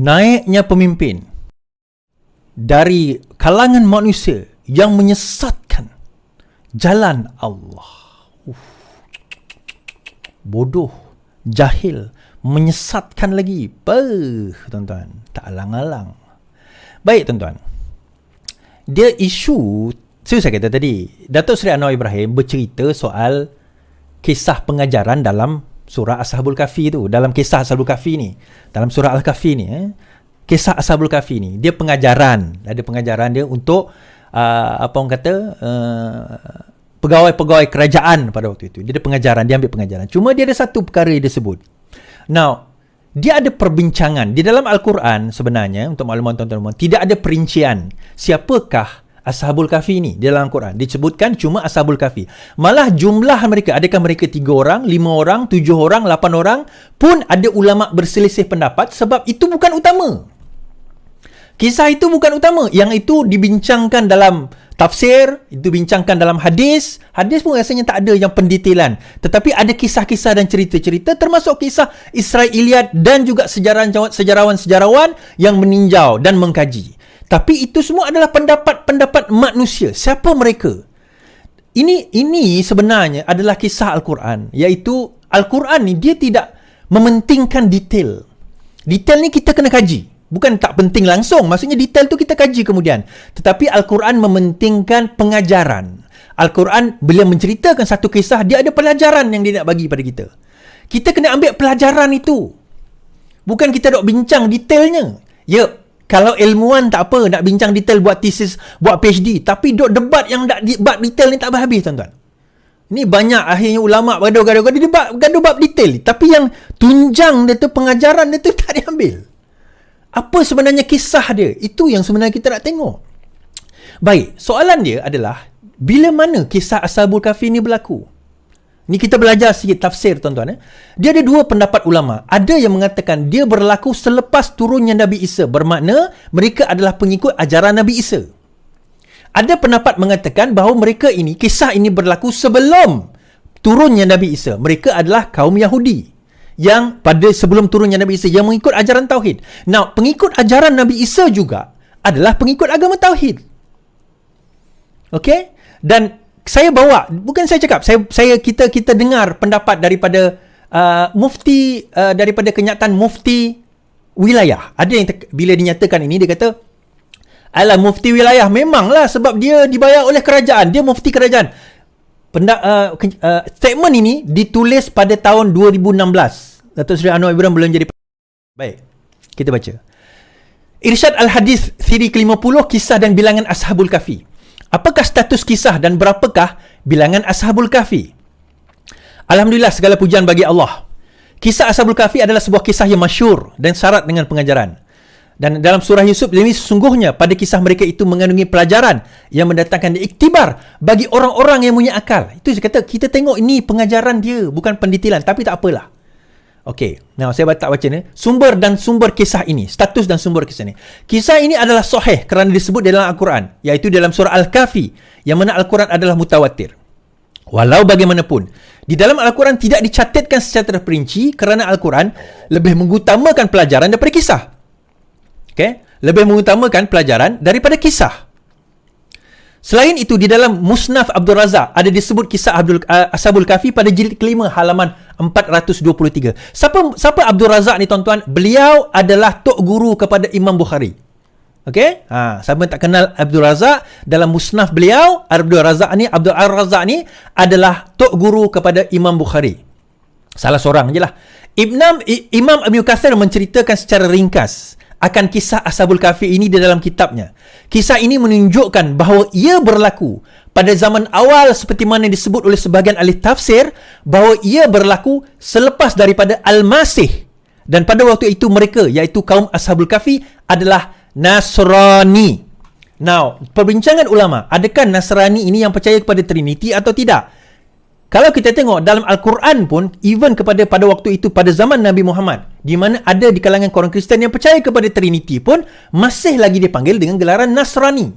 naiknya pemimpin dari kalangan manusia yang menyesatkan jalan Allah. Bodoh, jahil, menyesatkan lagi. Tuan-tuan, tak alang-alang. Baik tuan-tuan, dia isu, saya kata tadi, Datuk Seri Anwar Ibrahim bercerita soal kisah pengajaran dalam surah Ashabul Kahfi tu. Dalam kisah Ashabul Kahfi ni, dalam surah Al-Kahfi ni, kisah Ashabul Kahfi ni, dia pengajaran. Ada pengajaran dia untuk apa orang kata, pegawai-pegawai kerajaan pada waktu itu. Dia ada pengajaran, dia ambil pengajaran. Cuma dia ada satu perkara yang dia sebut. Now, dia ada perbincangan di dalam Al-Quran sebenarnya, untuk makluman tuan-tuan, tidak ada perincian siapakah Ashabul Kahfi ni di dalam Al-Quran. Disebutkan cuma Ashabul Kahfi. Malah jumlah mereka, adakah mereka 3 orang, 5 orang, 7 orang, 8 orang, pun ada ulama berselisih pendapat sebab itu bukan utama. Kisah itu bukan utama. Yang itu dibincangkan dalam tafsir, itu bincangkan dalam hadis. Hadis pun rasanya tak ada yang pendetailan. Tetapi ada kisah-kisah dan cerita-cerita, termasuk kisah Israiliyat dan juga sejarawan-sejarawan yang meninjau dan mengkaji. Tapi itu semua adalah pendapat-pendapat manusia. Siapa mereka? Ini sebenarnya adalah kisah Al-Quran. Iaitu Al-Quran ni dia tidak mementingkan detail. Detail ni kita kena kaji. Bukan tak penting langsung. Maksudnya detail tu kita kaji kemudian. Tetapi Al-Quran mementingkan pengajaran. Al-Quran bila menceritakan satu kisah, dia ada pelajaran yang dia nak bagi pada kita. Kita kena ambil pelajaran itu. Bukan kita dok bincang detailnya. Ya, kalau ilmuwan tak apa, nak bincang detail buat tesis, buat PhD. Tapi dok debat yang debat detail ni tak habis tuan-tuan. Ini banyak akhirnya ulama' gaduh-gaduh bab detail. Tapi yang tunjang dia tu, pengajaran dia tu tak diambil. Apa sebenarnya kisah dia? Itu yang sebenarnya kita nak tengok. Baik, soalan dia adalah, bila mana kisah Ashabul Kahfi ni berlaku? Ni kita belajar sikit tafsir tuan-tuan. Dia ada 2 pendapat ulama. Ada yang mengatakan dia berlaku selepas turunnya Nabi Isa. Bermakna mereka adalah pengikut ajaran Nabi Isa. Ada pendapat mengatakan bahawa mereka ini, kisah ini berlaku sebelum turunnya Nabi Isa. Mereka adalah kaum Yahudi yang pada sebelum turunnya Nabi Isa, yang mengikut ajaran Tauhid. Now, pengikut ajaran Nabi Isa juga adalah pengikut agama Tauhid. Okey? Dan saya bawa, bukan saya cakap, kita dengar pendapat daripada mufti, daripada kenyataan mufti wilayah. Ada yang bila dinyatakan ini, dia kata, alah, mufti wilayah memanglah sebab dia dibayar oleh kerajaan, dia mufti kerajaan. Statement ini ditulis pada tahun 2016. Datuk Seri Anwar Ibrahim belum jadi. Baik, kita baca. Irsyad Al-Hadis siri ke-50, kisah dan bilangan Ashabul Kahfi. Apakah status kisah dan berapakah bilangan Ashabul Kahfi? Alhamdulillah, segala pujian bagi Allah. Kisah Ashabul Kahfi adalah sebuah kisah yang masyhur dan syarat dengan pengajaran. Dan dalam surah Yusuf ini, sesungguhnya pada kisah mereka itu mengandungi pelajaran yang mendatangkan iktibar bagi orang-orang yang punya akal. Itu saya kata, kita tengok ini pengajaran dia, bukan pendetailan. Tapi tak apalah. Okey, now saya tak baca ni. Sumber dan sumber kisah ini, status dan sumber kisah ini. Kisah ini adalah sahih kerana disebut dalam Al-Quran, iaitu dalam surah Al-Kahfi, yang mana Al-Quran adalah mutawatir. Walau bagaimanapun, di dalam Al-Quran tidak dicatatkan secara terperinci kerana Al-Quran lebih mengutamakan pelajaran daripada kisah. Okay? Lebih mengutamakan pelajaran daripada kisah. Selain itu, di dalam Musnaf Abdul Razak ada disebut kisah Ashabul Kahfi pada jilid kelima halaman 423. Siapa Abdul Razak ni tuan-tuan? Beliau adalah tok guru kepada Imam Bukhari. Okey? Siapa tak kenal Abdul Razak, dalam Musnaf beliau, Abdul Razak ni adalah tok guru kepada Imam Bukhari. Salah seorang je lah. Imam Ibn Katsir menceritakan secara ringkas akan kisah Ashabul Kahfi ini di dalam kitabnya. Kisah ini menunjukkan bahawa ia berlaku pada zaman awal seperti mana disebut oleh sebahagian ahli tafsir, bahawa ia berlaku selepas daripada Al-Masih. Dan pada waktu itu mereka, iaitu kaum Ashabul Kahfi, adalah Nasrani. Now, perbincangan ulama, adakah Nasrani ini yang percaya kepada Trinity atau tidak? Kalau kita tengok dalam Al-Quran pun, even pada waktu itu, pada zaman Nabi Muhammad, di mana ada di kalangan orang Kristian yang percaya kepada Trinity pun, masih lagi dipanggil dengan gelaran Nasrani.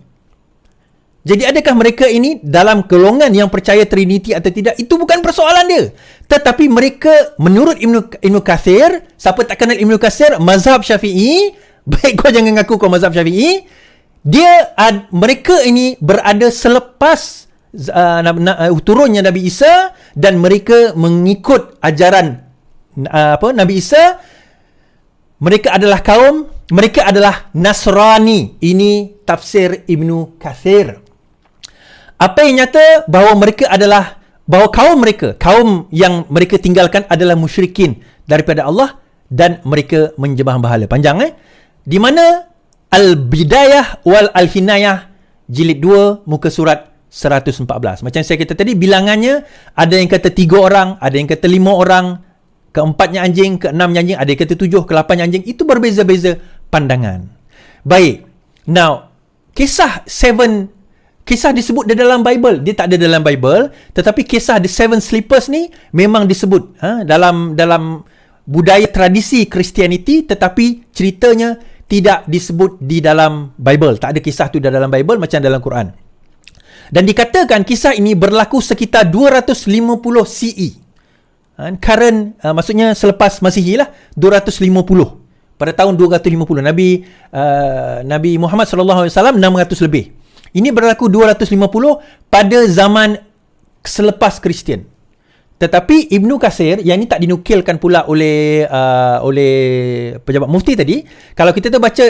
Jadi adakah mereka ini dalam golongan yang percaya Trinity atau tidak? Itu bukan persoalan dia. Tetapi mereka, menurut Ibn Katsir, siapa tak kenal Ibn Katsir, mazhab Syafi'i, Baik, kau jangan ngaku kau mazhab Syafi'i. Mereka ini berada selepas turunnya Nabi Isa, dan mereka mengikut ajaran Nabi Isa. Mereka adalah Nasrani. Ini tafsir Ibnu Katsir. Apa yang nyata bahawa kaum yang mereka tinggalkan adalah musyrikin daripada Allah, dan mereka menyembah berhala. Panjang di mana Al-Bidayah wal Al-Hinayah jilid 2 muka surat 114. Macam saya kata tadi, bilangannya ada yang kata 3 orang, ada yang kata 5 orang, keempatnya anjing, keenamnya anjing, ada yang kata 7, ke-8nya anjing. Itu berbeza-beza pandangan. Baik. Now, kisah disebut di dalam Bible. Dia tak ada dalam Bible, tetapi kisah The Seven Sleepers ni memang disebut dalam budaya tradisi Christianity, tetapi ceritanya tidak disebut di dalam Bible. Tak ada kisah tu dalam Bible macam dalam Quran. Dan dikatakan kisah ini berlaku sekitar 250 CE. Maksudnya selepas Masihi lah, 250. Pada tahun 250 Nabi Muhammad sallallahu alaihi wasallam 600 lebih. Ini berlaku 250 pada zaman selepas Kristian. Tetapi Ibnu Katsir, yang ini tak dinukilkan pula oleh pejabat mufti tadi. Kalau kita tu baca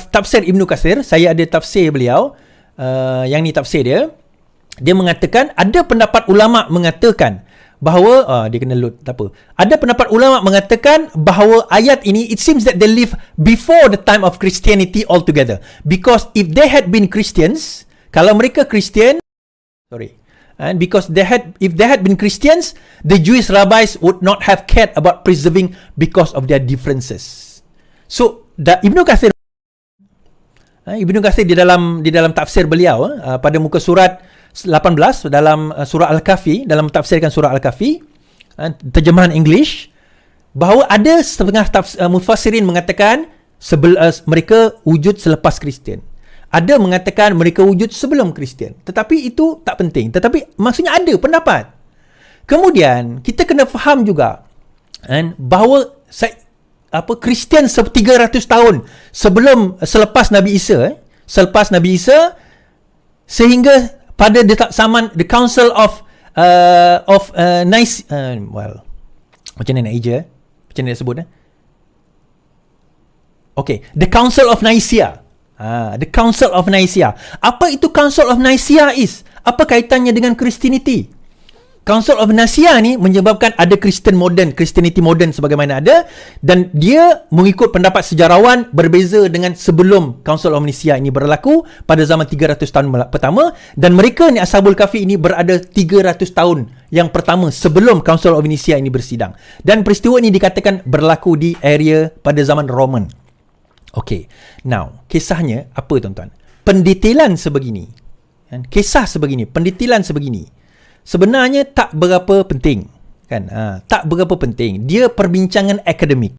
tafsir Ibnu Katsir, saya ada tafsir beliau, yang ni tafsir dia. Dia mengatakan, ada pendapat ulama mengatakan bahawa dia kena load, tak apa. Ada pendapat ulama mengatakan bahawa ayat ini, it seems that they live before the time of Christianity altogether. Because if they had been Christians, kalau mereka Kristian, because if they had been Christians, the Jewish rabbis would not have cared about preserving because of their differences. So Ibnu Katsir di dalam tafsir beliau pada muka surat 18 dalam surah Al-Kahfi, dalam tafsirkan surah Al-Kahfi, terjemahan English, bahawa ada setengah mufassirin mengatakan mereka wujud selepas Kristian. Ada mengatakan mereka wujud sebelum Kristian. Tetapi itu tak penting. Tetapi maksudnya ada pendapat. Kemudian kita kena faham juga bahawa Kristian 300 tahun selepas Nabi Isa, sehingga pada zaman the Council of Nicaea, macam mana nak eja? Macam mana nak sebut? Okay, the Council of Nicaea. The Council of Nicaea. Apa itu Council of Nicaea is? Apa kaitannya dengan Christianity? Council of Nicaea ni menyebabkan ada Christianity modern sebagaimana ada, dan dia mengikut pendapat sejarawan berbeza dengan sebelum Council of Nicaea ini berlaku pada zaman 300 tahun pertama, dan mereka ni Ashabul Kahfi ini berada 300 tahun yang pertama sebelum Council of Nicaea ini bersidang. Dan peristiwa ini dikatakan berlaku di area pada zaman Roman. Okay, now kisahnya apa tuan-tuan? Pendetailan sebegini, pendetailan sebegini sebenarnya tak berapa penting, kan? Tak berapa penting. Dia perbincangan akademik.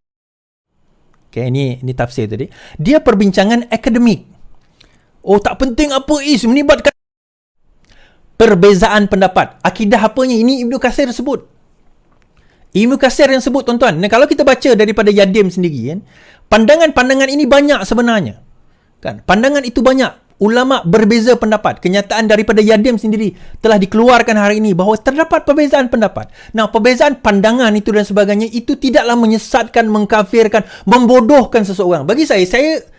Okay, ini tafsir tadi. Dia perbincangan akademik. Oh, tak penting apa melibatkan perbezaan pendapat. Akidah apanya? Ini Ibnu Katsir sebut. Ibnu Katsir yang sebut, tuan-tuan. Dan kalau kita baca daripada Yadim sendiri, kan, pandangan-pandangan ini banyak sebenarnya. Kan? Pandangan itu banyak. Ulama berbeza pendapat. Kenyataan daripada Yadim sendiri telah dikeluarkan hari ini bahawa terdapat perbezaan pendapat. Nah, perbezaan pandangan itu dan sebagainya itu tidaklah menyesatkan, mengkafirkan, membodohkan seseorang. Bagi saya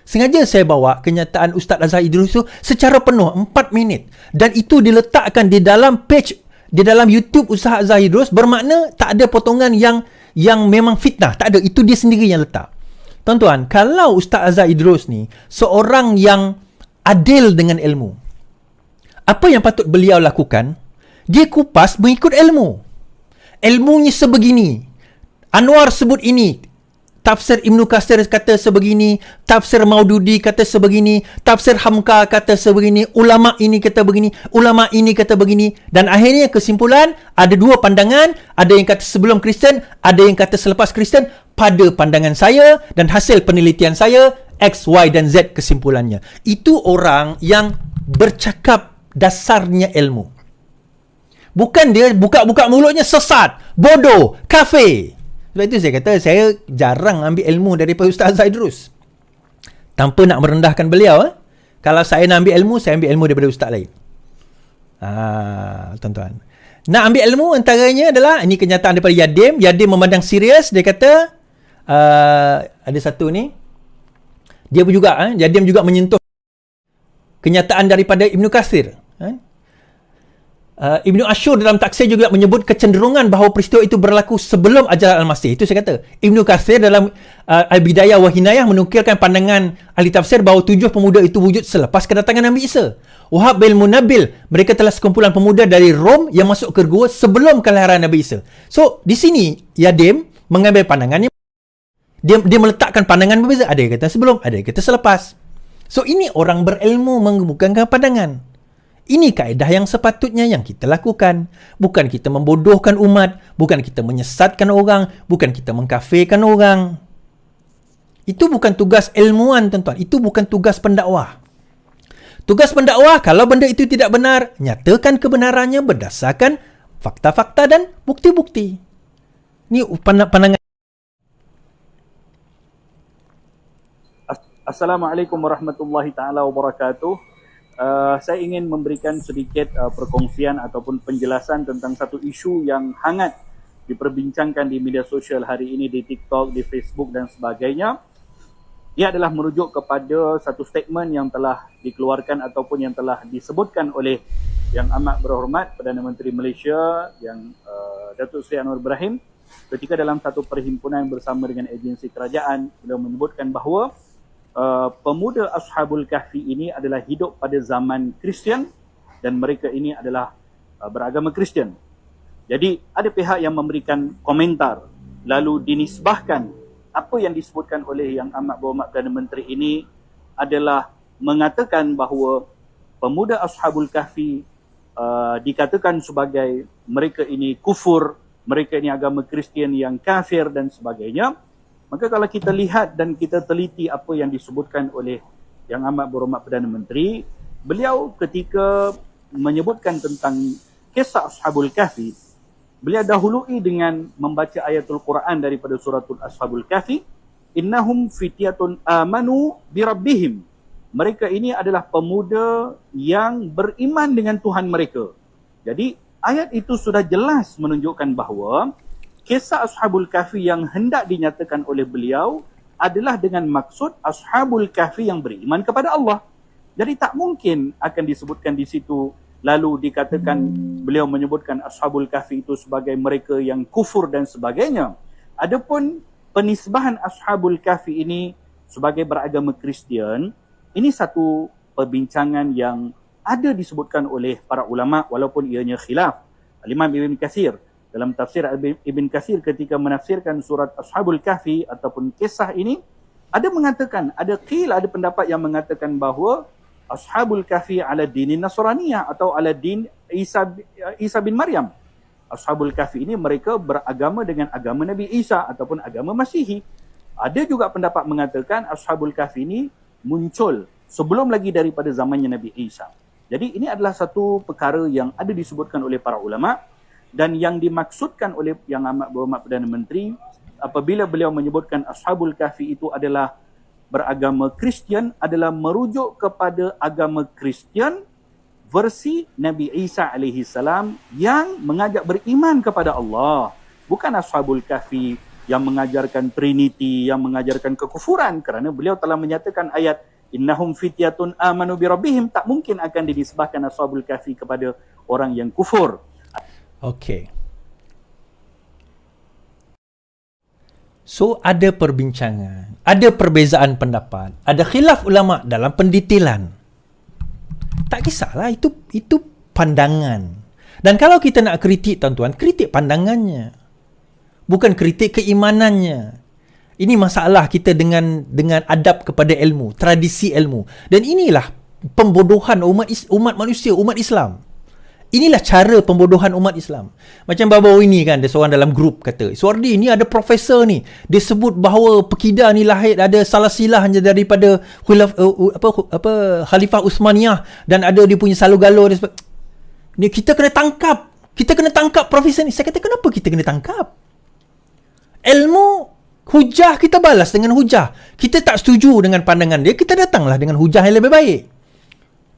sengaja bawa kenyataan Ustaz Azhar Idrus itu secara penuh 4 minit, dan itu diletakkan di dalam page, di dalam YouTube Ustaz Azhar Idrus, bermakna tak ada potongan yang memang fitnah, tak ada. Itu dia sendiri yang letak. Tuan-tuan, kalau Ustaz Azhar Idrus ni seorang yang adil dengan ilmu, apa yang patut beliau lakukan? Dia kupas mengikut ilmu. Ilmunya sebegini. Anwar sebut ini. Tafsir Ibnu Katsir kata sebegini. Tafsir Maududi kata sebegini. Tafsir Hamka kata sebegini. Ulama ini kata begini. Ulama ini kata begini. Dan akhirnya kesimpulan, ada dua pandangan. Ada yang kata sebelum Kristian, ada yang kata selepas Kristian. Pada pandangan saya dan hasil penelitian saya, X, Y dan Z kesimpulannya. Itu orang yang bercakap dasarnya ilmu. Bukan dia buka-buka mulutnya sesat, bodoh, kafir. Sebab itu saya kata saya jarang ambil ilmu daripada Ustaz Azhar Idrus. Tanpa nak merendahkan beliau. Kalau saya nak ambil ilmu, saya ambil ilmu daripada ustaz lain. Tuan-tuan. Nak ambil ilmu antaranya adalah, ini kenyataan daripada Yadim. Yadim memandang serius. Dia kata, ada satu ni. Dia juga, Yadim juga menyentuh kenyataan daripada Ibn Kathir. Ibn Ashur dalam taksir juga menyebut kecenderungan bahawa peristiwa itu berlaku sebelum ajaran Al-Masih. Itu saya kata. Ibn Kathir dalam Al-Bidayah wa Hinayah menukilkan pandangan ahli tafsir bahawa 7 pemuda itu wujud selepas kedatangan Nabi Isa. Wahab bin Munabil, mereka telah sekumpulan pemuda dari Rom yang masuk ke gua sebelum kelahiran Nabi Isa. So, di sini Yadim mengambil pandangannya. Dia meletakkan pandangan berbeza. Ada yang kata sebelum, ada yang kata selepas. So, ini orang berilmu mengemukakan pandangan. Ini kaedah yang sepatutnya yang kita lakukan. Bukan kita membodohkan umat. Bukan kita menyesatkan orang. Bukan kita mengkafirkan orang. Itu bukan tugas ilmuwan, tuan-tuan. Itu bukan tugas pendakwah. Tugas pendakwah, kalau benda itu tidak benar, nyatakan kebenarannya berdasarkan fakta-fakta dan bukti-bukti. Ini pandangan. Assalamualaikum warahmatullahi ta'ala wabarakatuh. Saya ingin memberikan sedikit perkongsian ataupun penjelasan tentang satu isu yang hangat diperbincangkan di media sosial hari ini, di TikTok, di Facebook dan sebagainya. Ia adalah merujuk kepada satu statement yang telah dikeluarkan ataupun yang telah disebutkan oleh Yang Amat Berhormat Perdana Menteri Malaysia, yang Datuk Seri Anwar Ibrahim, ketika dalam satu perhimpunan bersama dengan agensi kerajaan. Beliau menyebutkan bahawa pemuda Ashabul Kahfi ini adalah hidup pada zaman Kristian dan mereka ini adalah beragama Kristian. Jadi ada pihak yang memberikan komentar lalu dinisbahkan apa yang disebutkan oleh Yang Amat Berhormat Perdana Menteri ini adalah mengatakan bahawa pemuda Ashabul Kahfi dikatakan sebagai mereka ini kufur, mereka ini agama Kristian yang kafir dan sebagainya. Maka kalau kita lihat dan kita teliti apa yang disebutkan oleh Yang Amat Berhormat Perdana Menteri, beliau ketika menyebutkan tentang kisah Ashabul Kahfi, beliau dahului dengan membaca ayatul Quran daripada suratul Ashabul Kahfi, innahum fityatun amanu birabbihim. Mereka ini adalah pemuda yang beriman dengan Tuhan mereka. Jadi ayat itu sudah jelas menunjukkan bahawa kisah Ashabul Kahfi yang hendak dinyatakan oleh beliau adalah dengan maksud Ashabul Kahfi yang beriman kepada Allah. Jadi tak mungkin akan disebutkan di situ lalu dikatakan beliau menyebutkan Ashabul Kahfi itu sebagai mereka yang kufur dan sebagainya. Adapun penisbahan Ashabul Kahfi ini sebagai beragama Kristian, ini satu perbincangan yang ada disebutkan oleh para ulama walaupun ianya khilaf. Al-Imam Ibn Kathir dalam tafsir Ibn Kathir ketika menafsirkan surat Ashabul Kahfi ataupun kisah ini, ada mengatakan, ada pendapat yang mengatakan bahawa Ashabul Kahfi ala dinin Nasraniyah atau ala din Isa bin Maryam. Ashabul Kahfi ini mereka beragama dengan agama Nabi Isa ataupun agama Masihi. Ada juga pendapat mengatakan Ashabul Kahfi ini muncul sebelum lagi daripada zamannya Nabi Isa. Jadi ini adalah satu perkara yang ada disebutkan oleh para ulama. Dan yang dimaksudkan oleh Yang Amat Berhormat Perdana Menteri apabila beliau menyebutkan Ashabul Kahfi itu adalah beragama Kristian, adalah merujuk kepada agama Kristian versi Nabi Isa alaihi salam yang mengajak beriman kepada Allah. Bukan Ashabul Kahfi yang mengajarkan Trinity, yang mengajarkan kekufuran, kerana beliau telah menyatakan ayat innahum fityatun amanu birabbihim, tak mungkin akan dinisbahkan Ashabul Kahfi kepada orang yang kufur. Okey. So, ada perbincangan, ada perbezaan pendapat, ada khilaf ulama dalam pendetailan. Tak kisahlah, itu pandangan. Dan kalau kita nak kritik, tuan-tuan, kritik pandangannya. Bukan kritik keimanannya. Ini masalah kita dengan adab kepada ilmu, tradisi ilmu. Dan inilah pembodohan umat manusia, umat Islam. Inilah cara pembodohan umat Islam. Macam baru-baru ini kan, ada seorang dalam grup kata, Suardi, ni ada profesor ni, dia sebut bahawa Pekidah ni lahir ada salah silahnya daripada Khalifah Uthmaniyah dan ada dia punya salu-galuh. Ni kita kena tangkap profesor ni. Saya kata, kenapa kita kena tangkap? Ilmu Hujah kita balas dengan hujah. Kita tak setuju dengan pandangan dia, kita datanglah dengan hujah yang lebih baik.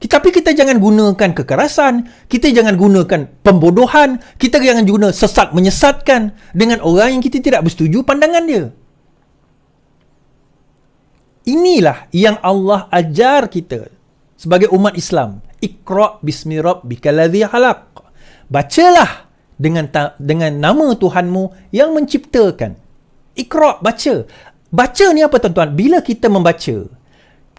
Tapi kita jangan gunakan kekerasan, kita jangan gunakan pembodohan, kita jangan guna sesat menyesatkan dengan orang yang kita tidak bersetuju pandangan dia. Inilah yang Allah ajar kita sebagai umat Islam. Iqra' bismi rabbikal ladzi khalaq. Bacalah dengan nama Tuhanmu yang menciptakan. Iqra', baca. Baca ni apa tuan-tuan? Bila kita membaca,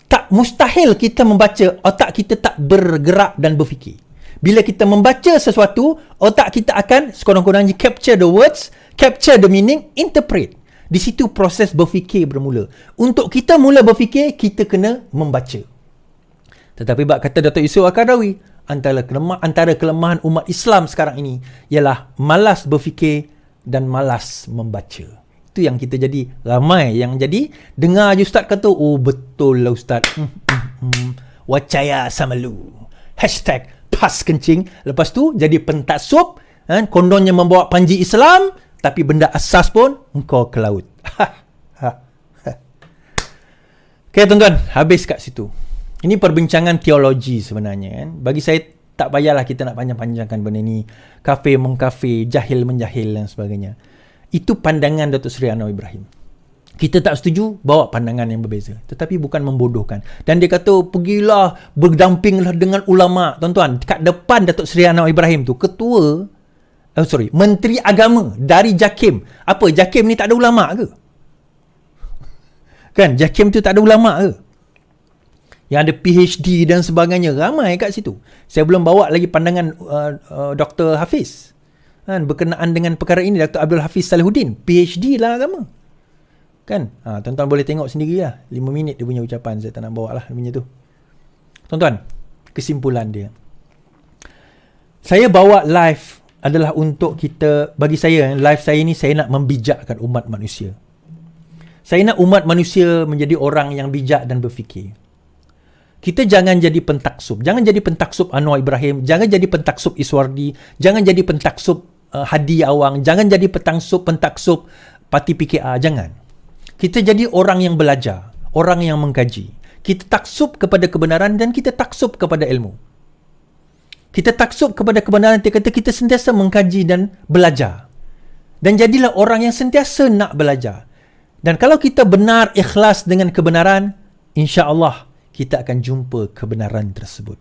tak mustahil kita membaca, otak kita tak bergerak dan berfikir. Bila kita membaca sesuatu, otak kita akan sekurang-kurangnya capture the words, capture the meaning, interpret. Di situ proses berfikir bermula. Untuk kita mula berfikir, kita kena membaca. Tetapi bab kata Datuk Yusof Al-Qaradawi, antara kelemahan umat Islam sekarang ini ialah malas berfikir dan malas membaca. Itu yang kita jadi ramai yang jadi dengar je ustaz kata, oh betul lah ustaz. Wacaya sama lu. Hashtag pas kencing. Lepas tu jadi pentaksub, kondonnya membawa panji Islam, tapi benda asas pun engkau ke laut. Okay tuan-tuan, habis kat situ. Ini perbincangan teologi sebenarnya kan. Bagi saya tak payahlah kita nak panjang-panjangkan benda ni. Kafir mengkafir, jahil menjahil dan sebagainya. Itu pandangan Datuk Seri Anwar Ibrahim. Kita tak setuju, bawa pandangan yang berbeza. Tetapi bukan membodohkan. Dan dia kata, pergilah, berdampinglah dengan ulama. Tuan-tuan, kat depan Datuk Seri Anwar Ibrahim tu, Menteri Agama dari JAKIM. Apa, JAKIM ni tak ada ulama ke? Kan, JAKIM tu tak ada ulama ke? Yang ada PhD dan sebagainya. Ramai kat situ. Saya belum bawa lagi pandangan Dr. Hafiz. Berkenaan dengan perkara ini, Dr. Abdul Hafiz Salihuddin, PhD lah agama. Kan? Tuan-tuan boleh tengok sendiri lah. 5 minit dia punya ucapan. Saya tak nak bawa lah dia punya tu. Tuan-tuan, kesimpulan dia. Saya bawa live adalah untuk kita, bagi saya, live saya ni saya nak membijakkan umat manusia. Saya nak umat manusia menjadi orang yang bijak dan berfikir. Kita jangan jadi pentaksub. Jangan jadi pentaksub Anwar Ibrahim. Jangan jadi pentaksub Iswardi. Jangan jadi pentaksub Hadi Awang. Jangan jadi pentaksub Parti PKR. Jangan. Kita jadi orang yang belajar. Orang yang mengkaji. Kita taksub kepada kebenaran dan kita taksub kepada ilmu. Kita taksub kepada kebenaran, kita sentiasa mengkaji dan belajar. Dan jadilah orang yang sentiasa nak belajar. Dan kalau kita benar ikhlas dengan kebenaran, insya-Allah kita akan jumpa kebenaran tersebut.